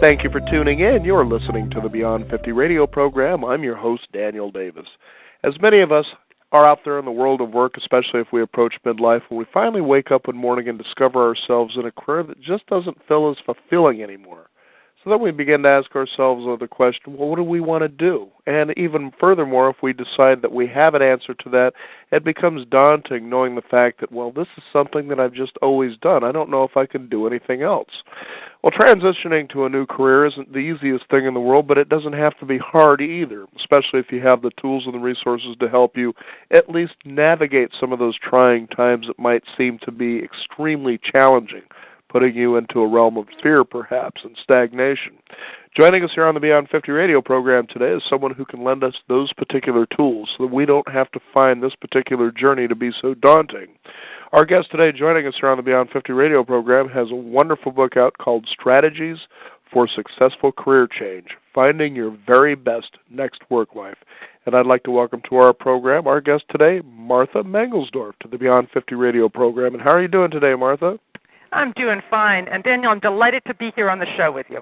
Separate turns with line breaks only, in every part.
Thank you for tuning in. You're listening to the Beyond 50 radio program. I'm your host, Daniel Davis. As many of us are out there in the world of work, especially if we approach midlife, when we finally wake up one morning and discover ourselves in a career that just doesn't feel as fulfilling anymore. So then we begin to ask ourselves the question, well, what do we want to do? And even furthermore, if we decide that we have an answer to that, it becomes daunting knowing the fact that, well, this is something that I've just always done. I don't know if I can do anything else. Well, transitioning to a new career isn't the easiest thing in the world, but it doesn't have to be hard either, especially if you have the tools and the resources to help you at least navigate some of those trying times that might seem to be extremely challenging, putting you into a realm of fear, perhaps, and stagnation. Joining us here on the Beyond 50 radio program today is someone who can lend us those particular tools so that we don't have to find this particular journey to be so daunting. Our guest today joining us here on the Beyond 50 radio program has a wonderful book out called Strategies for Successful Career Change, Finding Your Very Best Next Work Life. And I'd like to welcome to our program our guest today, Martha Mangelsdorf, to the Beyond 50 radio program. And how are you doing today, Martha?
I'm doing fine. And Daniel, I'm delighted to be here on the show with you.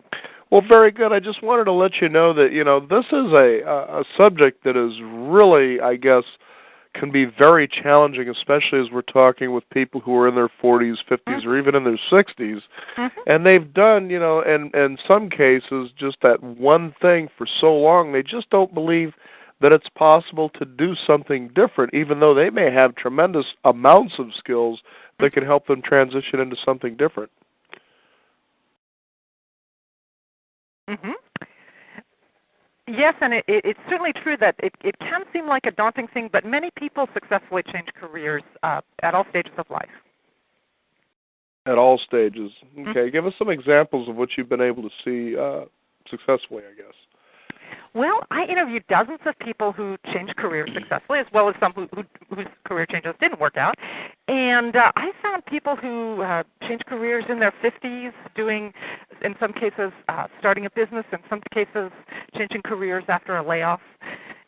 Well, very good. I just wanted to let you know that, this is a subject that is really, I guess, can be very challenging, especially as we're talking with people who are in their 40s, 50s, or even in their 60s. And they've done, in some cases, just that one thing for so long, they just don't believe that it's possible to do something different, even though they may have tremendous amounts of skills that can help them transition into something different.
Yes, and it's certainly true that it can seem like a daunting thing, but many people successfully change careers at all stages of life. At all stages.
Okay, give us some examples of what you've been able to see successfully, I guess.
Well, I interviewed dozens of people who changed careers successfully, as well as some whose career changes didn't work out. And I found people who changed careers in their 50s, doing, in some cases, starting a business, in some cases, changing careers after a layoff.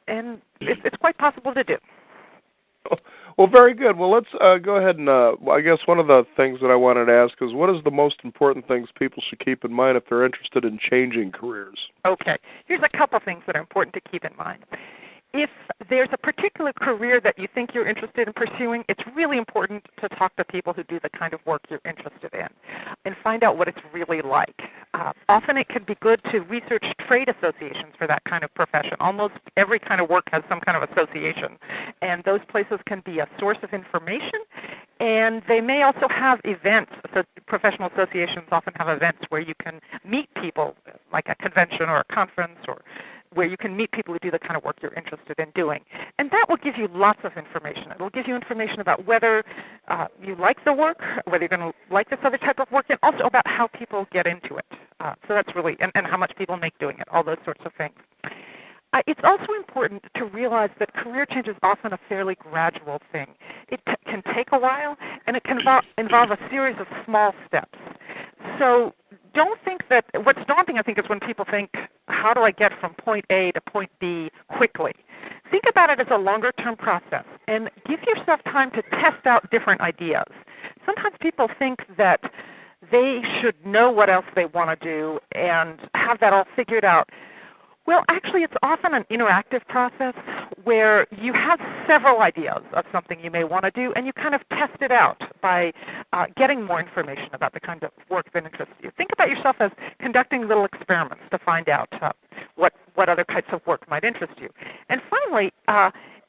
And it's quite possible to do.
Well, very good. Well, let's go ahead and I guess one of the things that I wanted to ask is, what is the most important things people should keep in mind if they're interested in changing careers?
Okay. Here's a couple things that are important to keep in mind. If there's a particular career that you think you're interested in pursuing, it's really important to talk to people who do the kind of work you're interested in and find out what it's really like. Often it can be good to research trade associations for that kind of profession. Almost every kind of work has some kind of association, and those places can be a source of information, and they may also have events. So professional associations often have events where you can meet people, like a convention or a conference, or where you can meet people who do the kind of work you're interested in doing. And that will give you lots of information. It will give you information about whether you like the work, whether you're going to like this other type of work, and also about how people get into it. So that's really, and how much people make doing it, all those sorts of things. It's also important to realize that career change is often a fairly gradual thing. It can take a while, and it can involve a series of small steps. So don't think that, what's daunting, I think, is when people think, how do I get from point A to point B quickly? Think about it as a longer-term process, and give yourself time to test out different ideas. Sometimes people think that they should know what else they want to do and have that all figured out. Well, actually, it's often an interactive process where you have several ideas of something you may want to do, and you kind of test it out by getting more information about the kind of work that interests you. Think about yourself as conducting little experiments to find out what other types of work might interest you. And finally,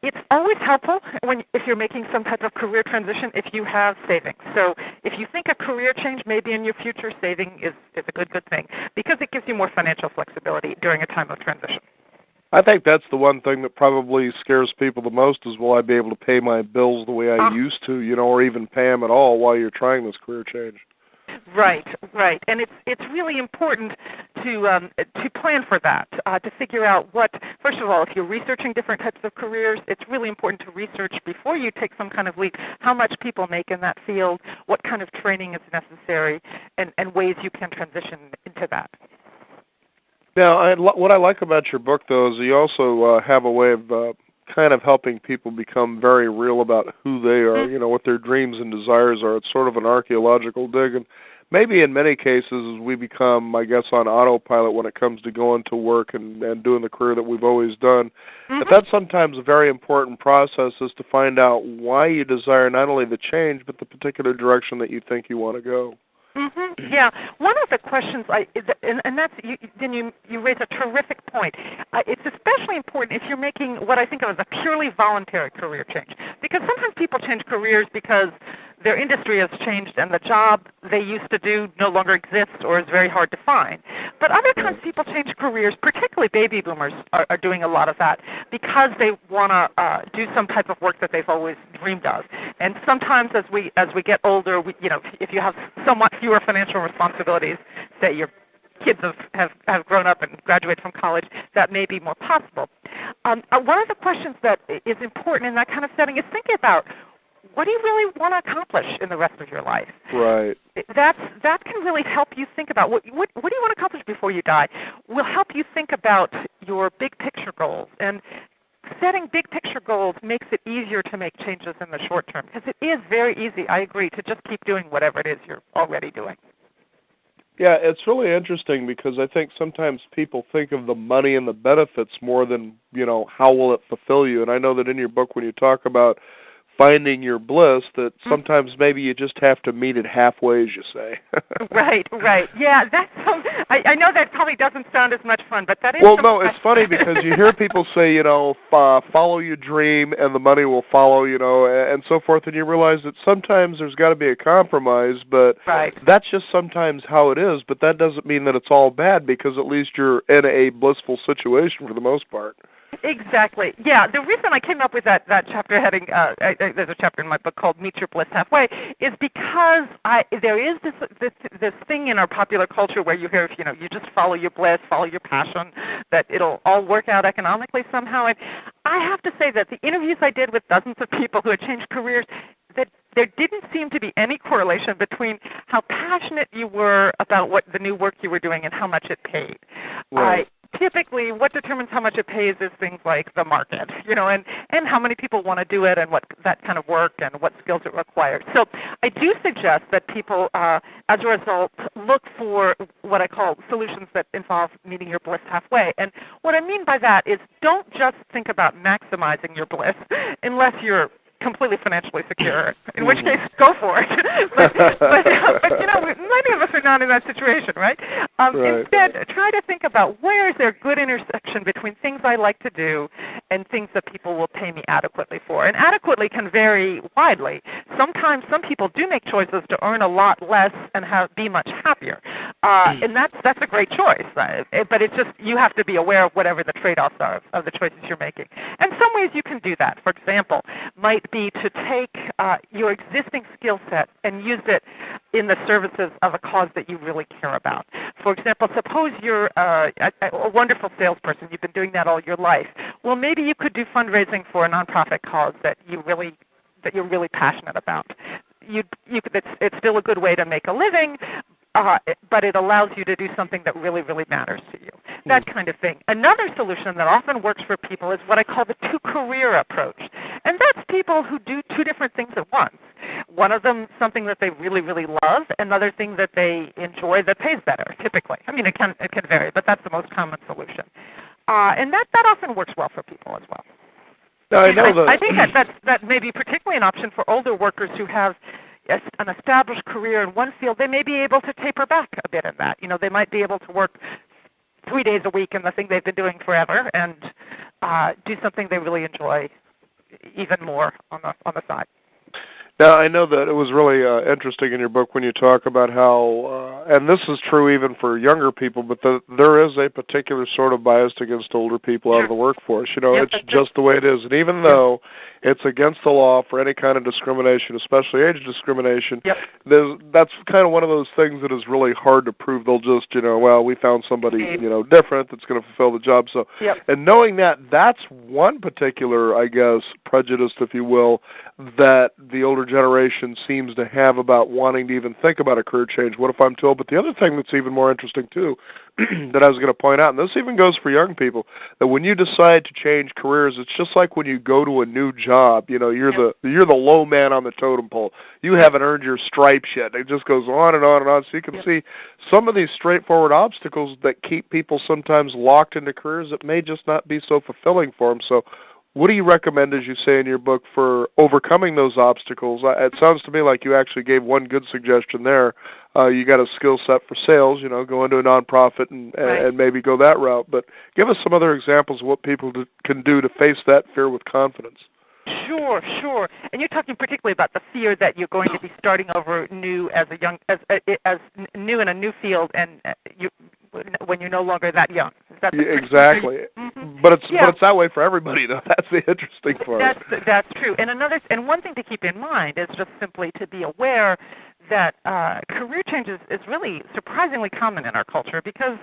it's always helpful if you're making some type of career transition if you have savings. So if you think a career change may be in your future, saving is a good thing because it gives you more financial flexibility during a time of transition.
I think that's the one thing that probably scares people the most is, will I be able to pay my bills the way I used to, or even pay them at all while you're trying this career change?
Right. And it's really important to plan for that, to figure out what, first of all, if you're researching different types of careers, it's really important to research before you take some kind of leap how much people make in that field, what kind of training is necessary, and ways you can transition into that.
Now, what I like about your book, though, is you also have a way of kind of helping people become very real about who they are, what their dreams and desires are. It's sort of an archaeological dig. And maybe in many cases we become, I guess, on autopilot when it comes to going to work and doing the career that we've always done.
Mm-hmm.
But that's sometimes a very important process, is to find out why you desire not only the change, but the particular direction that you think you want to go.
Mm-hmm. Yeah, one of the questions, and that's you raise a terrific point. It's especially important if you're making what I think of as a purely voluntary career change, because sometimes people change careers because their industry has changed and the job they used to do no longer exists or is very hard to find. But other times people change careers, particularly baby boomers are doing a lot of that because they want to do some type of work that they've always dreamed of. And sometimes as we get older, if you have somewhat fewer financial responsibilities, say your kids have grown up and graduated from college, that may be more possible. One of the questions that is important in that kind of setting is thinking about, what do you really want to accomplish in the rest of your life?
Right.
That can really help you think about what do you want to accomplish before you die. Will help you think about your big picture goals. And setting big picture goals makes it easier to make changes in the short term, because it is very easy, I agree, to just keep doing whatever it is you're already doing.
Yeah, it's really interesting because I think sometimes people think of the money and the benefits more than, how will it fulfill you. And I know that in your book when you talk about finding your bliss, that sometimes maybe you just have to meet it halfway, as you say.
Right. Yeah, that's I know that probably doesn't sound as much fun, but that is.
Well, no, it's funny because you hear people say, follow your dream and the money will follow, and so forth, and you realize that sometimes there's got to be a compromise, but that's just sometimes how it is, but that doesn't mean that it's all bad, because at least you're in a blissful situation for the most part.
Exactly. Yeah, the reason I came up with that chapter heading, there's a chapter in my book called Meet Your Bliss Halfway, is because there is this thing in our popular culture where you hear, you just follow your bliss, follow your passion, that it'll all work out economically somehow. And I have to say that the interviews I did with dozens of people who had changed careers, that there didn't seem to be any correlation between how passionate you were about what the new work you were doing and how much it paid.
Right.
Typically, what determines how much it pays is things like the market, and how many people want to do it and what that kind of work and what skills it requires. So I do suggest that people, as a result, look for what I call solutions that involve meeting your bliss halfway. And what I mean by that is, don't just think about maximizing your bliss unless you're completely financially secure, in which case, go for it. but many of us are not in that situation, right? Instead, try to think about, where is there a good intersection between things I like to do and things that people will pay me adequately for. And adequately can vary widely. Sometimes some people do make choices to earn a lot less and be much happier. And that's a great choice. But it's just, you have to be aware of whatever the trade-offs are of the choices you're making. And some ways you can do that, for example, might be to take your existing skill set and use it in the services of a cause that you really care about. For example, suppose you're a wonderful salesperson. You've been doing that all your life. Well, maybe you could do fundraising for a nonprofit cause that you're really passionate about. It's still a good way to make a living, but it allows you to do something that really, really matters to you. That kind of thing. Another solution that often works for people is what I call the two-career approach. And that's people who do two different things at once. One of them, something that they really, really love, another thing that they enjoy that pays better, typically. I mean, it can vary, but that's the most common solution. And that often works well for people as well.
Now, I
think that may be particularly an option for older workers who have an established career in one field. They may be able to taper back a bit in that. They might be able to work 3 days a week in the thing they've been doing forever and do something they really enjoy even more on the side.
Now, I know that it was really interesting in your book when you talk about how, and this is true even for younger people, but there is a particular sort of bias against older people out of the workforce. It's just the way it is. And even though it's against the law for any kind of discrimination, especially age discrimination, that's kind of one of those things that is really hard to prove. They'll just, we found somebody, different that's going to fulfill the job. So, and knowing that, that's one particular, I guess, prejudice, if you will, that the older generation seems to have about wanting to even think about a career change. What if I'm told? But the other thing that's even more interesting too, that I was going to point out, and this even goes for young people, that when you decide to change careers, it's just like when you go to a new job. You know, you're the low man on the totem pole. You haven't earned your stripes yet. It just goes on and on and on. So you can see some of these straightforward obstacles that keep people sometimes locked into careers that may just not be so fulfilling for them. So what do you recommend, as you say in your book, for overcoming those obstacles? It sounds to me like you actually gave one good suggestion there. You got a skill set for sales, you know, go into a nonprofit and maybe go that route. But give us some other examples of what people can do to face that fear with confidence.
Sure. And you're talking particularly about the fear that you're going to be starting over new as new in a new field, and when you're no longer that young.
Exactly. Mm-hmm. But it's that way for everybody, though. That's the interesting part.
That's true. And one thing to keep in mind is just simply to be aware that career change is really surprisingly common in our culture because,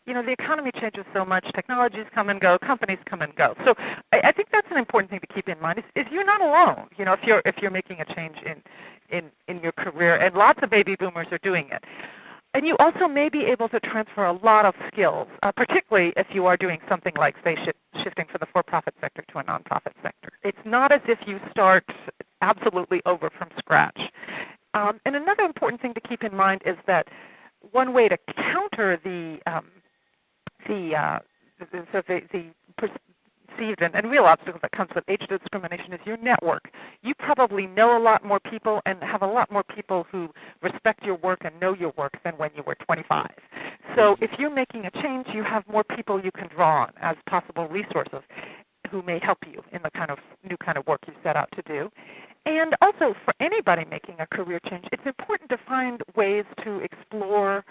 you know, the economy changes so much, technologies come and go, companies come and go. So I think that's an important thing to keep in mind is you're not alone, you know, if you're making a change in your career, and lots of baby boomers are doing it. And you also may be able to transfer a lot of skills, particularly if you are doing something like, say, shifting from the for-profit sector to a nonprofit sector. It's not as if you start absolutely over from scratch. And another important thing to keep in mind is that one way to counter the perceived and real obstacle that comes with age discrimination is your network. You probably know a lot more people and have a lot more people who respect your work and know your work than when you were 25. So if you're making a change, you have more people you can draw on as possible resources who may help you in the new kind of work you set out to do. And also, for anybody making a career change, it's important to find ways to explore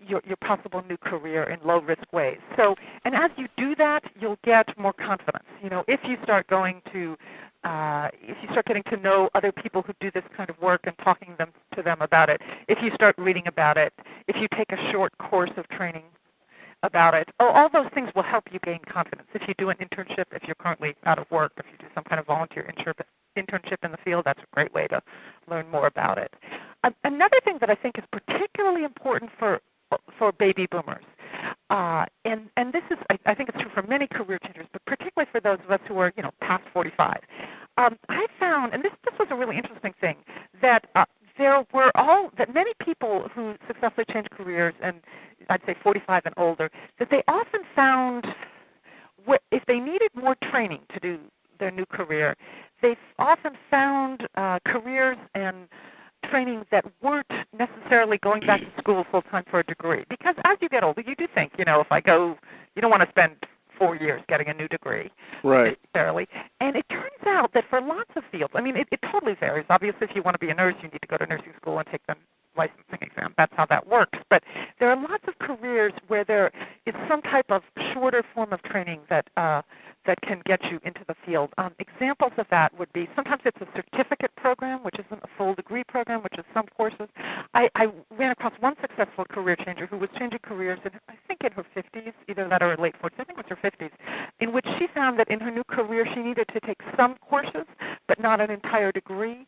your possible new career in low-risk ways. So, and as you do that, you'll get more confidence. You know, if you start getting to know other people who do this kind of work and talking to them about it, if you start reading about it, if you take a short course of training about it, all those things will help you gain confidence. If you do an internship, if you're currently out of work, if you do some kind of volunteer internship in the field, that's a great way to learn more about it. Another thing that I think is particularly important for baby boomers, and this is, I think it's true for many career changers, but particularly for those of us who are, you know, past 45. I found, and this was a really interesting thing, that that many people who successfully changed careers, and I'd say 45 and older, that they often found if they needed more training to do their new career, they often found careers and training that weren't necessarily going back to school full-time for a degree. Because as you get older, you do think, you know, you don't want to spend 4 years getting a new degree necessarily. And it turns out that for lots of fields, I mean, it totally varies. Obviously, if you want to be a nurse, you need to go to nursing school and take the licensing exam. That's how that works. But there are lots of careers where there is some type of shorter form of training that can get you into the field. Examples of that would be sometimes it's a certificate program, which isn't a full degree program, which is some courses. I ran across one successful career changer who was changing careers, I think in her 50s, either that or her late 40s, I think it was her 50s, in which she found that in her new career she needed to take some courses, but not an entire degree.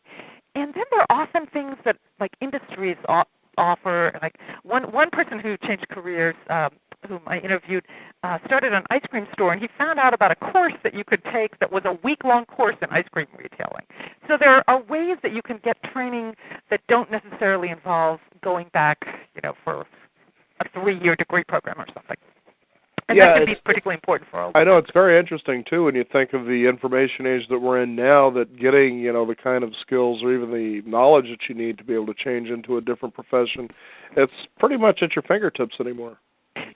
And then there are often things that like industries offer. Like one person who changed careers, whom I interviewed, started an ice cream store, and he found out about a course that you could take that was a week-long course in ice cream retailing. So there are ways that you can get training that don't necessarily involve going back, you know, for a 3-year degree program or something. And that can be particularly important for all.
I know, it's very interesting, too, when you think of the information age that we're in now, that getting, you know, the kind of skills or even the knowledge that you need to be able to change into a different profession, it's pretty much at your fingertips anymore.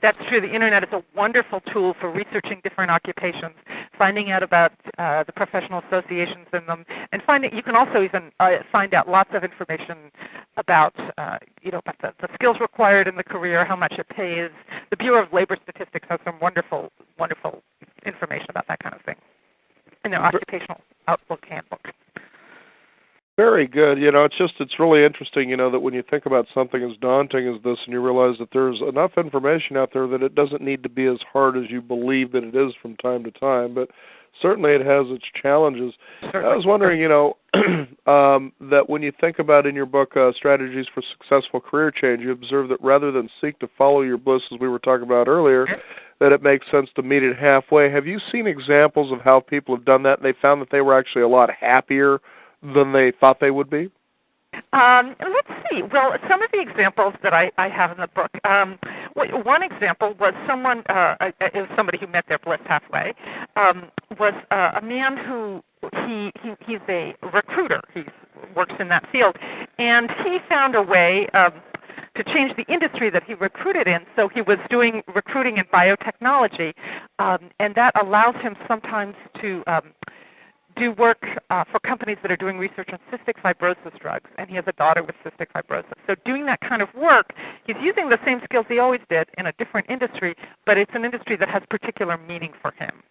That's true. The Internet is a wonderful tool for researching different occupations, finding out about the professional associations in them, and you can also even find out lots of information about, about the skills required in the career, how much it pays. The Bureau of Labor Statistics has some wonderful, wonderful information about that kind of thing in their Occupational Outlook Handbook.
Very good. You know, it's really interesting, you know, that when you think about something as daunting as this and you realize that there's enough information out there that it doesn't need to be as hard as you believe that it is from time to time. But Certainly it has its challenges.
Certainly.
I was wondering, that when you think about in your book Strategies for Successful Career Change, you observe that rather than seek to follow your bliss, as we were talking about earlier, that it makes sense to meet it halfway. Have you seen examples of how people have done that and they found that they were actually a lot happier than they thought they would be?
Let's see. Well, some of the examples that I have in the book, one example was somebody who met their bliss halfway, was a man who he's a recruiter. He works in that field, and he found a way to change the industry that he recruited in. So he was doing recruiting in biotechnology, and that allows him sometimes to do work for companies that are doing research on cystic fibrosis drugs, and he has a daughter with cystic fibrosis. So doing that kind of work, he's using the same skills he always did in a different industry, but it's an industry that has particular meaning for him.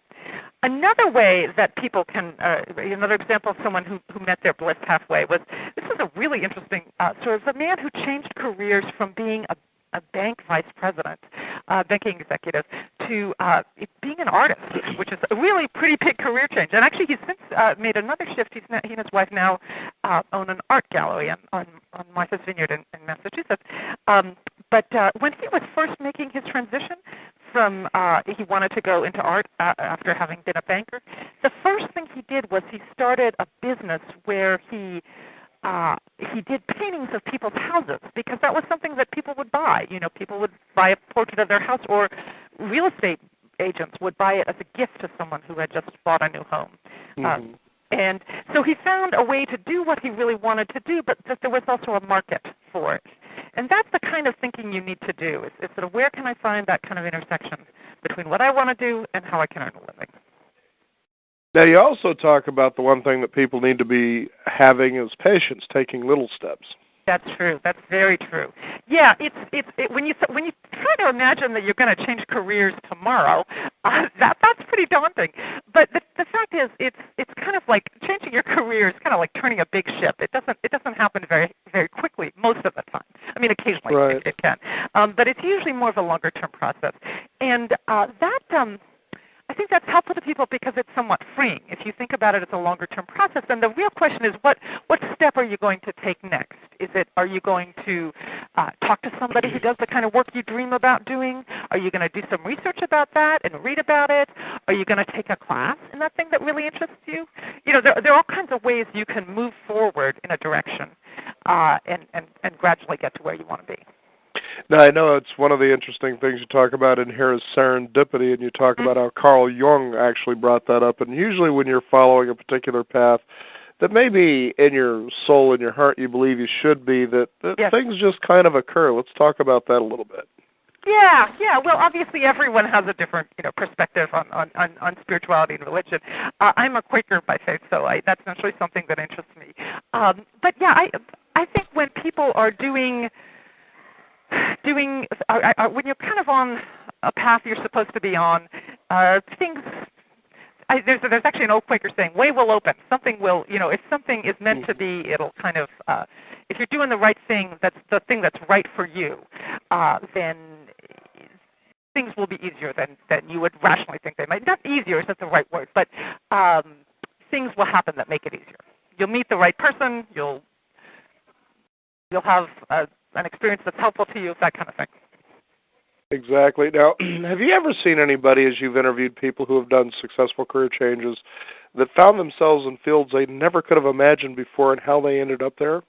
Another way that people can, another example of someone who met their bliss halfway was, this is a really interesting story. It was a man who changed careers from being a bank vice president, banking executive, to being an artist, which is a really pretty big career change. And actually, he's since made another shift. He and his wife now own an art gallery on Martha's Vineyard in Massachusetts. But when he was first making his transition from, he wanted to go into art after having been a banker, the first thing he did was he started a business where he did paintings of people's houses, because that was something that people would buy. People would buy a portrait of their house, or real estate agents would buy it as a gift to someone who had just bought a new home.
Mm-hmm.
And so he found a way to do what he really wanted to do, but that there was also a market for it. And that's the kind of thinking you need to do, is sort of, where can I find that kind of intersection between what I want to do and how I can earn a living?
Now, you also talk about the one thing that people need to be having is patience, taking little steps.
That's true. That's very true. Yeah, when you try to imagine that you're going to change careers tomorrow, that's pretty daunting. But the fact is, it's kind of like changing your career is kind of like turning a big ship. It doesn't happen very very quickly most of the time. I mean, occasionally
right.
it can, but it's usually more of a longer term process. And I think that's helpful to people because it's somewhat freeing. If you think about it as a longer-term process, then the real question is, what step are you going to take next? Are you going to talk to somebody who does the kind of work you dream about doing? Are you going to do some research about that and read about it? Are you going to take a class in that thing that really interests you? There are all kinds of ways you can move forward in a direction and gradually get to where you want to be.
Now, I know it's one of the interesting things you talk about in here is serendipity, and you talk about how Carl Jung actually brought that up. And usually when you're following a particular path that maybe in your soul, in your heart, you believe you should be, that
yes.
things just kind of occur. Let's talk about that a little bit.
Yeah. Well, obviously everyone has a different, perspective on spirituality and religion. I'm a Quaker by faith, so that's naturally something that interests me. But yeah, I think when people are doing when you're kind of on a path you're supposed to be on, there's actually an old Quaker saying, way will open. Something will, if something is meant to be, it'll kind of, if you're doing the right thing, that's the thing that's right for you, then things will be easier than you would rationally think they might. Not easier is not the right word, but things will happen that make it easier. You'll meet the right person, you'll have an experience that's helpful to you, that kind of thing.
Exactly. Now, have you ever seen anybody, as you've interviewed people who have done successful career changes, that found themselves in fields they never could have imagined before and how they ended up there?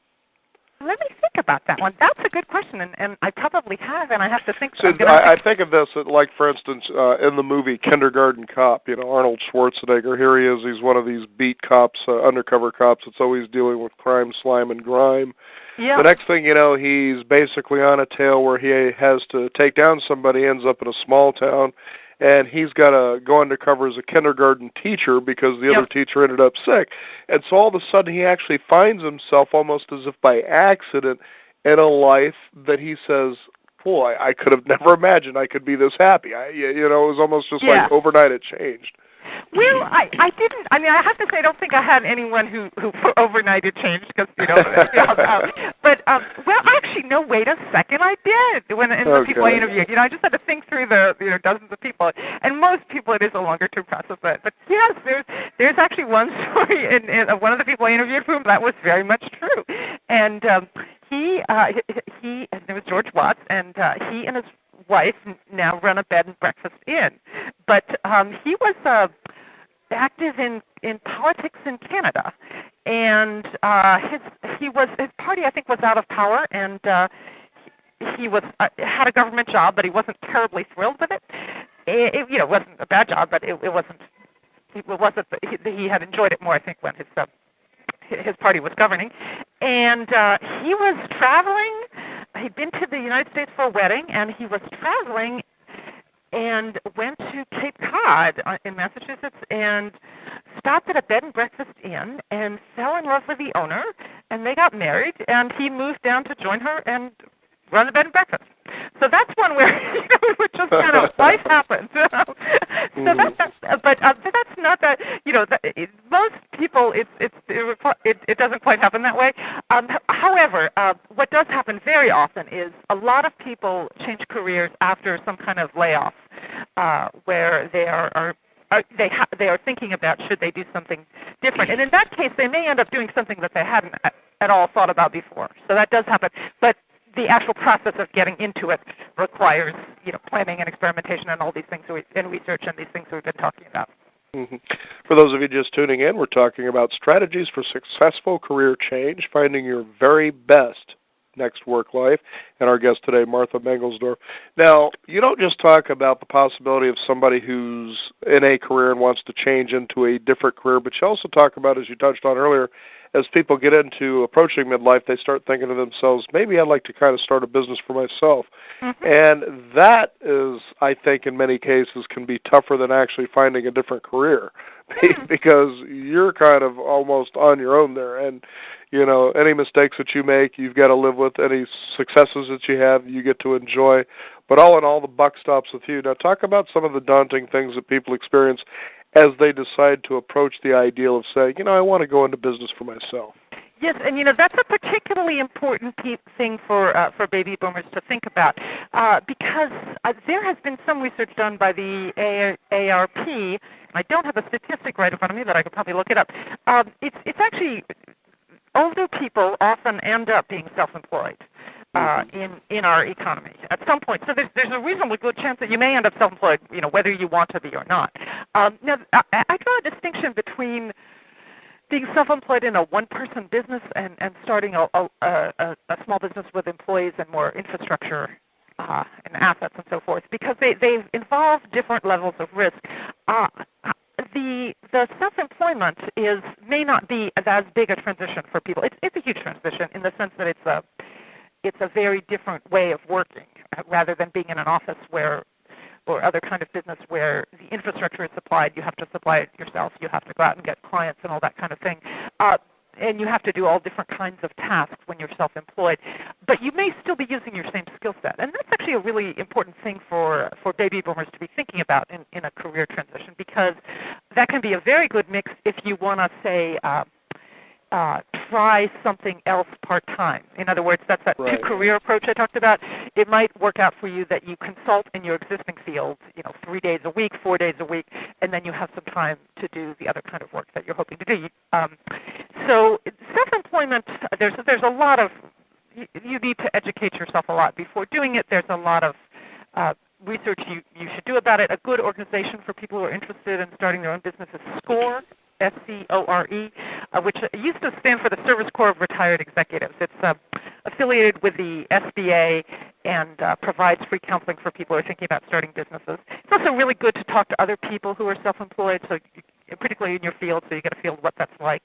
Let me think about that one. That's a good question, and I probably have, and I have to think.
So I think of this, like, for instance, in the movie Kindergarten Cop, Arnold Schwarzenegger, here he is, he's one of these beat cops, undercover cops that's always dealing with crime, slime, and grime.
Yeah.
The next thing you know, he's basically on a tail where he has to take down somebody, ends up in a small town, and he's got to go undercover as a kindergarten teacher because the other teacher ended up sick. And so all of a sudden he actually finds himself almost as if by accident in a life that he says, boy, I could have never imagined I could be this happy. It was almost just like overnight it changed.
Well, I didn't. I mean, I have to say, I don't think I had anyone who overnight it changed because but well, actually, no. Wait a second, I did when in the people I interviewed. I just had to think through the dozens of people, and most people it is a longer term process. But yes, there's actually one story in one of the people I interviewed whom that was very much true, and his name was George Watts, and he and his wife now run a bed and breakfast inn, but he was active in politics in Canada, and his party I think was out of power, and he was had a government job, but he wasn't terribly thrilled with it. It wasn't a bad job, but it wasn't. He had enjoyed it more, I think, when his party was governing, and he was traveling. He'd been to the United States for a wedding, and he was traveling and went to Cape Cod in Massachusetts and stopped at a bed and breakfast inn and fell in love with the owner, and they got married, and he moved down to join her and run the bed and breakfast. So that's one where it just kind of life happens. So but that's not that. Most people, it doesn't quite happen that way. However, what does happen very often is a lot of people change careers after some kind of layoff, where they are thinking about should they do something different, and in that case, they may end up doing something that they hadn't at all thought about before. So that does happen, but the actual process of getting into it requires, planning and experimentation and all these things, and research and these things we've been talking about.
Mm-hmm. For those of you just tuning in, we're talking about strategies for successful career change, finding your very best next work life, and our guest today, Martha Mangelsdorf. Now, you don't just talk about the possibility of somebody who's in a career and wants to change into a different career, but you also talk about, as you touched on earlier, as people get into approaching midlife, they start thinking to themselves, maybe I'd like to kind of start a business for myself. Mm-hmm. And that is, I think, in many cases can be tougher than actually finding a different career because you're kind of almost on your own there. And, any mistakes that you make, you've got to live with. Any successes that you have, you get to enjoy. But all in all, the buck stops with you. Now, talk about some of the daunting things that people experience as they decide to approach the ideal of saying, I want to go into business for myself.
Yes, and that's a particularly important thing for baby boomers to think about, because there has been some research done by the AARP. I don't have a statistic right in front of me, but I could probably look it up. It's actually older people often end up being self-employed. In our economy at some point. So there's a reasonably good chance that you may end up self-employed, whether you want to be or not. Now, I draw a distinction between being self-employed in a one-person business and starting a small business with employees and more infrastructure and assets and so forth, because they involve different levels of risk. The self-employment may not be as big a transition for people. It's a huge transition in the sense that it's a very different way of working rather than being in an office or other kind of business where the infrastructure is supplied. You have to supply it yourself. You have to go out and get clients and all that kind of thing. And you have to do all different kinds of tasks when you're self-employed. But you may still be using your same skill set. And that's actually a really important thing for baby boomers to be thinking about in a career transition, because that can be a very good mix if you want to, say, try something else part-time. In other words, that's that two-career approach I talked about. It might work out for you that you consult in your existing field, 3 days a week, 4 days a week, and then you have some time to do the other kind of work that you're hoping to do. So self-employment, there's a lot of, you need to educate yourself a lot before doing it. There's a lot of research you should do about it. A good organization for people who are interested in starting their own business is SCORE, SCORE, which used to stand for the Service Corps of Retired Executives. It's affiliated with the SBA and provides free counseling for people who are thinking about starting businesses. It's also really good to talk to other people who are self-employed, so particularly in your field, so you get a feel of what that's like,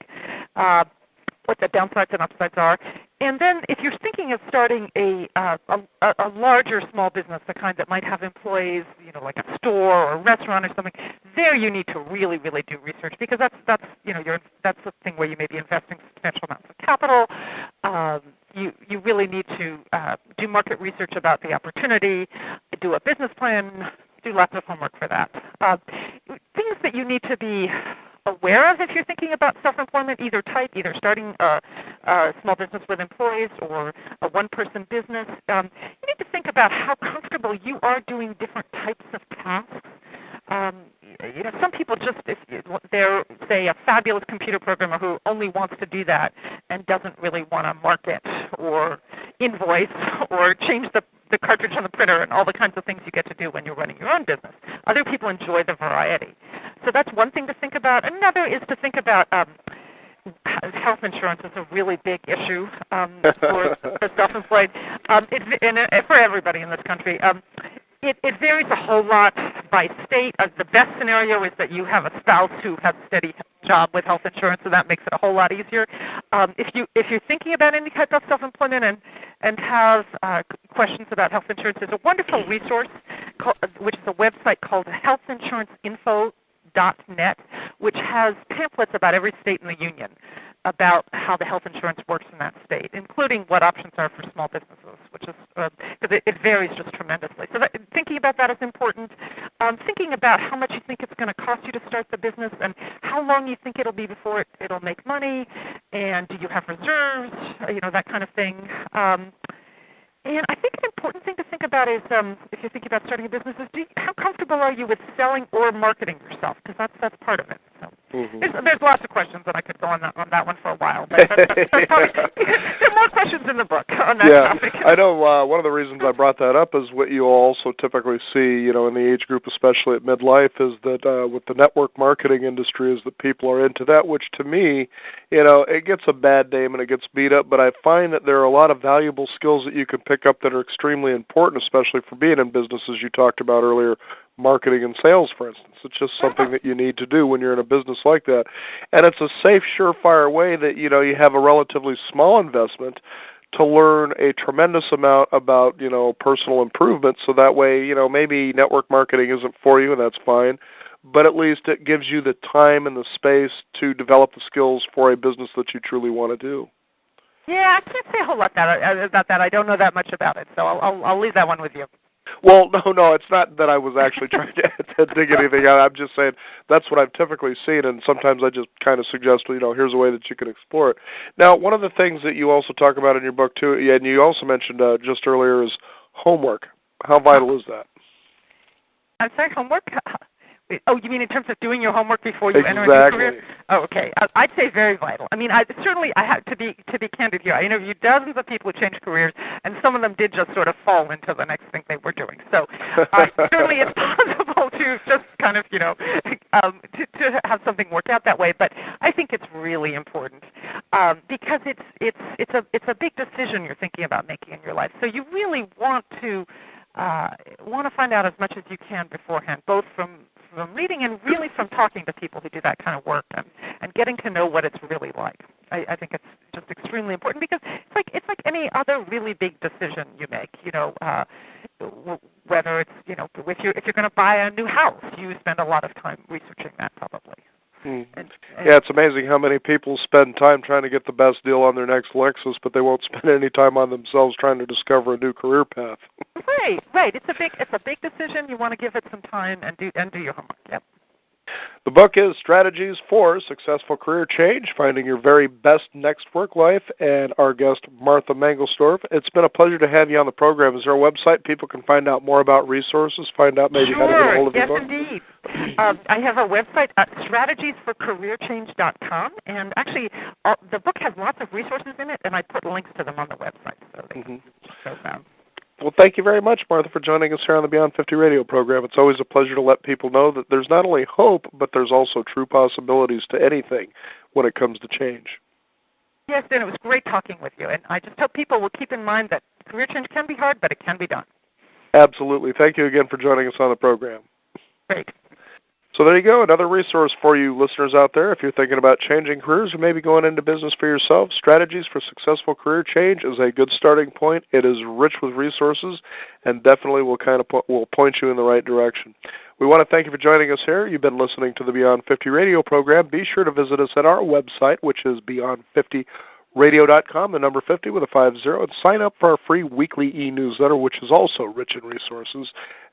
what the downsides and upsides are. And then if you're thinking of starting a larger small business, the kind that might have employees, like a store or a restaurant or something, there you need to really, really do research, because that's the thing where you may be investing substantial amounts of capital. You really need to do market research about the opportunity, do a business plan, do lots of homework for that. Things that you need to be aware of if you're thinking about self-employment, either type, either starting a small business with employees or a one-person business. You need to think about how comfortable you are doing different types of tasks. Some people just, if they're, say, a fabulous computer programmer who only wants to do that and doesn't really want to market or invoice or change the cartridge on the printer and all the kinds of things you get to do when you're running your own business. Other people enjoy the variety. So that's one thing to think about. Another is to think about health insurance is a really big issue for self-employed and for everybody in this country. It varies a whole lot by state. The best scenario is that you have a spouse who has a steady job with health insurance, so that makes it a whole lot easier. If you're thinking about any type of self-employment and have questions about health insurance, there's a wonderful resource which is a website called healthinsuranceinfo.net, which has pamphlets about every state in the union about how the health insurance works in that state, including what options are for small businesses, which is because it varies just tremendously. So thinking about that is important. Thinking about how much you think it's going to cost you to start the business and how long you think it'll be before it'll make money, and do you have reserves, that kind of thing. And I think an important thing to think about is, if you're thinking about starting a business, is how comfortable are you with selling or marketing yourself? Because that's part of it. So there's lots of questions, and I could go on that one for a while. But that's probably, there are more questions in the book on that topic.
I know one of the reasons I brought that up is what you also typically see, in the age group, especially at midlife, is that with the network marketing industry, is that people are into that, which to me, it gets a bad name and it gets beat up, but I find that there are a lot of valuable skills that you can pick up that are extremely important, especially for being in business, as you talked about earlier, marketing and sales, for instance. It's just something that you need to do when you're in a business like that. And it's a safe, surefire way that, you have a relatively small investment to learn a tremendous amount about, personal improvement, so that way, maybe network marketing isn't for you, and that's fine, but at least it gives you the time and the space to develop the skills for a business that you truly want to do.
Yeah, I can't say a whole lot about that. I don't know that much about it, so I'll leave that one with you.
Well, no, it's not that I was actually trying to dig anything out. I'm just saying that's what I've typically seen, and sometimes I just kind of suggest, here's a way that you can explore it. Now, one of the things that you also talk about in your book, too, and you also mentioned just earlier, is homework. How vital is that?
I'm sorry, homework? Oh, you mean in terms of doing your homework before you enter a new career? Oh, okay. I'd say very vital. I mean, I have to be candid here. I interviewed dozens of people who changed careers, and some of them did just sort of fall into the next thing they were doing. So certainly it's possible to just kind of, to have something work out that way. But I think it's really important because it's a big decision you're thinking about making in your life. So you really want to find out as much as you can beforehand, both from reading and really from talking to people who do that kind of work and getting to know what it's really like. I think it's just extremely important because it's like any other really big decision you make. Whether it's if you're going to buy a new house, you spend a lot of time researching that probably.
Yeah, it's amazing how many people spend time trying to get the best deal on their next Lexus, but they won't spend any time on themselves trying to discover a new career path.
Right. It's a big decision. You want to give it some time and do your homework. Yep.
The book is Strategies for Successful Career Change, Finding Your Very Best Next Work Life, and our guest, Martha Mangelsdorf. It's been a pleasure to have you on the program. Is there a website people can find out more about resources, find out maybe how to get a hold of the book?
Yes, indeed. I have a website, strategiesforcareerchange.com, and actually the book has lots of resources in it, and I put links to them on the website. So they can go down.
Well, thank you very much, Martha, for joining us here on the Beyond 50 radio program. It's always a pleasure to let people know that there's not only hope, but there's also true possibilities to anything when it comes to change.
Yes, Dan, it was great talking with you. And I just hope people will keep in mind that career change can be hard, but it can be done.
Absolutely. Thank you again for joining us on the program.
Great.
So there you go, another resource for you listeners out there. If you're thinking about changing careers or maybe going into business for yourself, Strategies for Successful Career Change is a good starting point. It is rich with resources and definitely will point you in the right direction. We want to thank you for joining us here. You've been listening to the Beyond 50 radio program. Be sure to visit us at our website, which is Beyond 50 radio.com, the number 50 with a 50, and sign up for our free weekly e-newsletter, which is also rich in resources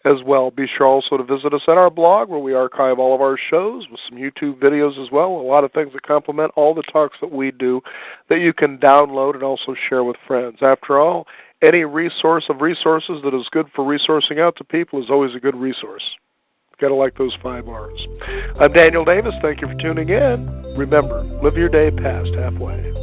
as well. Be sure also to visit us at our blog, where we archive all of our shows with some YouTube videos as well, a lot of things that complement all the talks that we do that you can download and also share with friends. After all, any resource of resources that is good for resourcing out to people is always a good resource. Got to like those 5 R's. I'm Daniel Davis. Thank you for tuning in. Remember, live your day past halfway.